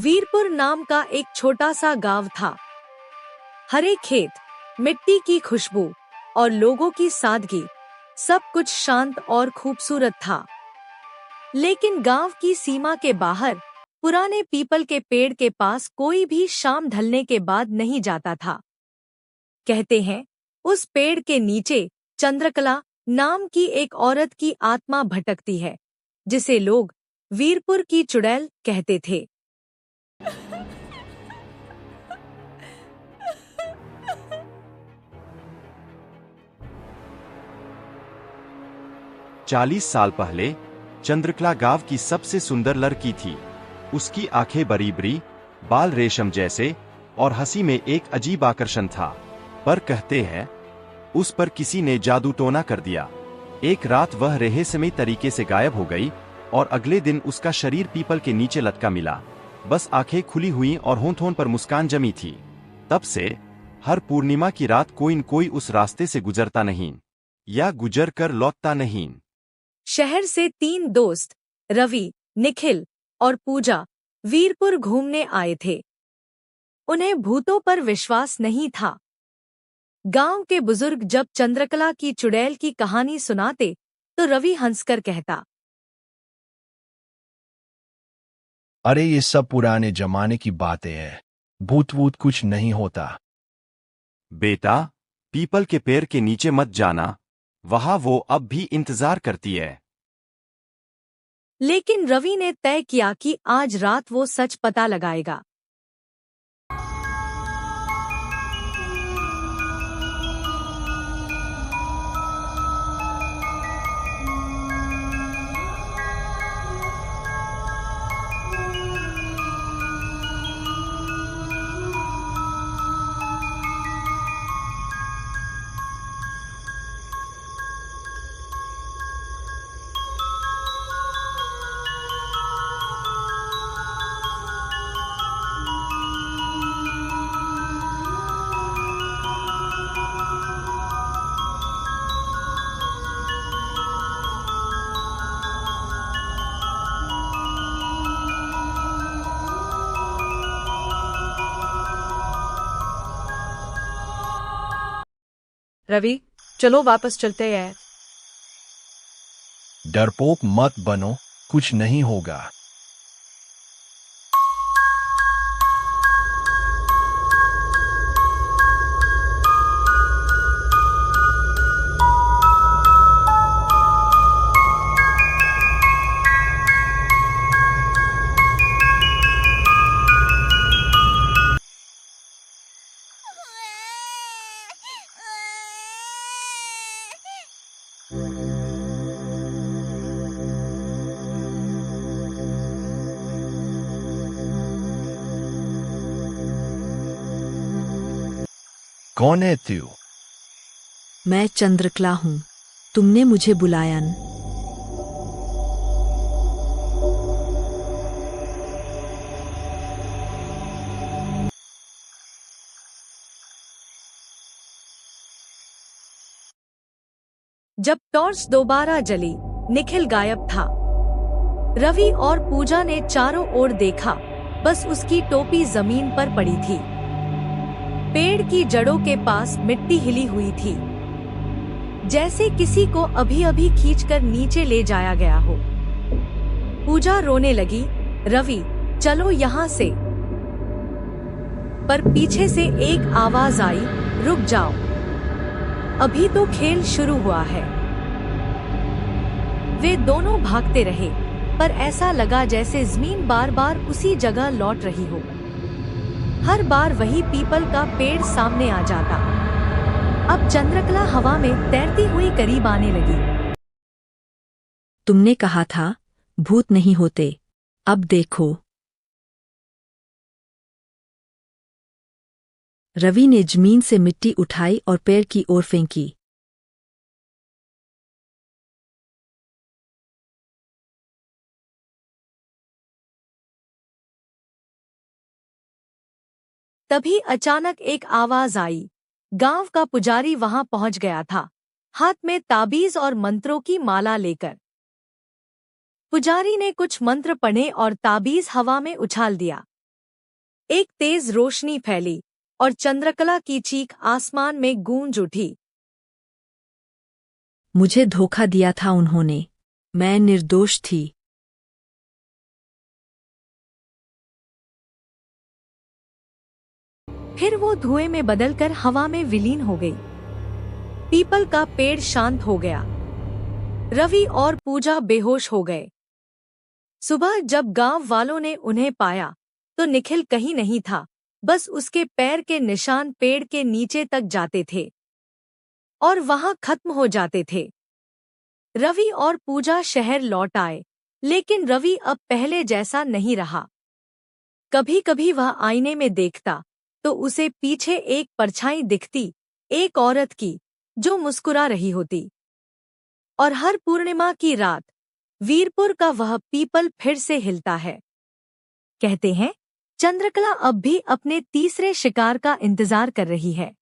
वीरपुर नाम का एक छोटा सा गांव था। हरे खेत, मिट्टी की खुशबू और लोगों की सादगी, सब कुछ शांत और खूबसूरत था। लेकिन गांव की सीमा के बाहर पुराने पीपल के पेड़ के पास कोई भी शाम ढलने के बाद नहीं जाता था। कहते हैं उस पेड़ के नीचे चंद्रकला नाम की एक औरत की आत्मा भटकती है, जिसे लोग वीरपुर की चुड़ैल कहते थे। 40 साल पहले चंद्रकला गांव की सबसे सुंदर लड़की थी। उसकी आंखें बरीबरी, बाल रेशम जैसे और हंसी में एक अजीब आकर्षण था। पर कहते हैं उस पर किसी ने जादू टोना कर दिया। एक रात वह रहस्यमयी तरीके से गायब हो गई और अगले दिन उसका शरीर पीपल के नीचे लटका मिला। बस आंखें खुली हुई और होंठ-होंठ पर मुस्कान जमी थी। तब से हर पूर्णिमा की रात कोई न कोई उस रास्ते से गुजरता नहीं या गुजर कर लौटता नहीं। शहर से 3 दोस्त रवि, निखिल और पूजा वीरपुर घूमने आए थे। उन्हें भूतों पर विश्वास नहीं था। गांव के बुजुर्ग जब चंद्रकला की चुड़ैल की कहानी सुनाते तो रवि हंसकर कहता, अरे ये सब पुराने जमाने की बातें हैं, भूत वूत कुछ नहीं होता। बेटा, पीपल के पेड़ के नीचे मत जाना, वहां वो अब भी इंतजार करती है। लेकिन रवि ने तय किया कि आज रात वो सच पता लगाएगा। रवि, चलो वापस चलते हैं। डरपोक मत बनो, कुछ नहीं होगा। कौन है तू? मैं चंद्रकला हूँ। तुमने मुझे बुलाया न? जब टॉर्च दोबारा जली, निखिल गायब था। रवि और पूजा ने चारों ओर देखा, बस उसकी टोपी जमीन पर पड़ी थी। पेड़ की जड़ों के पास मिट्टी हिली हुई थी, जैसे किसी को अभी-अभी खींचकर नीचे ले जाया गया हो। पूजा रोने लगी, रवि, चलो यहाँ से। पर पीछे से एक आवाज आई, रुक जाओ, अभी तो खेल शुरू हुआ है। वे दोनों भागते रहे, पर ऐसा लगा जैसे जमीन बार-बार उसी जगह लौट रही हो। हर बार वही पीपल का पेड़ सामने आ जाता। अब चंद्रकला हवा में तैरती हुई करीब आने लगी। तुमने कहा था भूत नहीं होते, अब देखो। रवि ने जमीन से मिट्टी उठाई और पेड़ की ओर फेंकी। तभी अचानक एक आवाज आई। गांव का पुजारी वहां पहुंच गया था, हाथ में ताबीज और मंत्रों की माला लेकर। पुजारी ने कुछ मंत्र पढ़े और ताबीज हवा में उछाल दिया। एक तेज रोशनी फैली और चंद्रकला की चीख आसमान में गूंज उठी। मुझे धोखा दिया था उन्होंने। मैं निर्दोष थी। फिर वो धुएं में बदलकर हवा में विलीन हो गई। पीपल का पेड़ शांत हो गया। रवि और पूजा बेहोश हो गए। सुबह जब गांव वालों ने उन्हें पाया तो निखिल कहीं नहीं था, बस उसके पैर के निशान पेड़ के नीचे तक जाते थे और वहां खत्म हो जाते थे। रवि और पूजा शहर लौट आए, लेकिन रवि अब पहले जैसा नहीं रहा। कभी कभी वह आईने में देखता तो उसे पीछे एक परछाई दिखती, एक औरत की जो मुस्कुरा रही होती। और हर पूर्णिमा की रात वीरपुर का वह पीपल फिर से हिलता है। कहते हैं चंद्रकला अब भी अपने तीसरे शिकार का इंतजार कर रही है।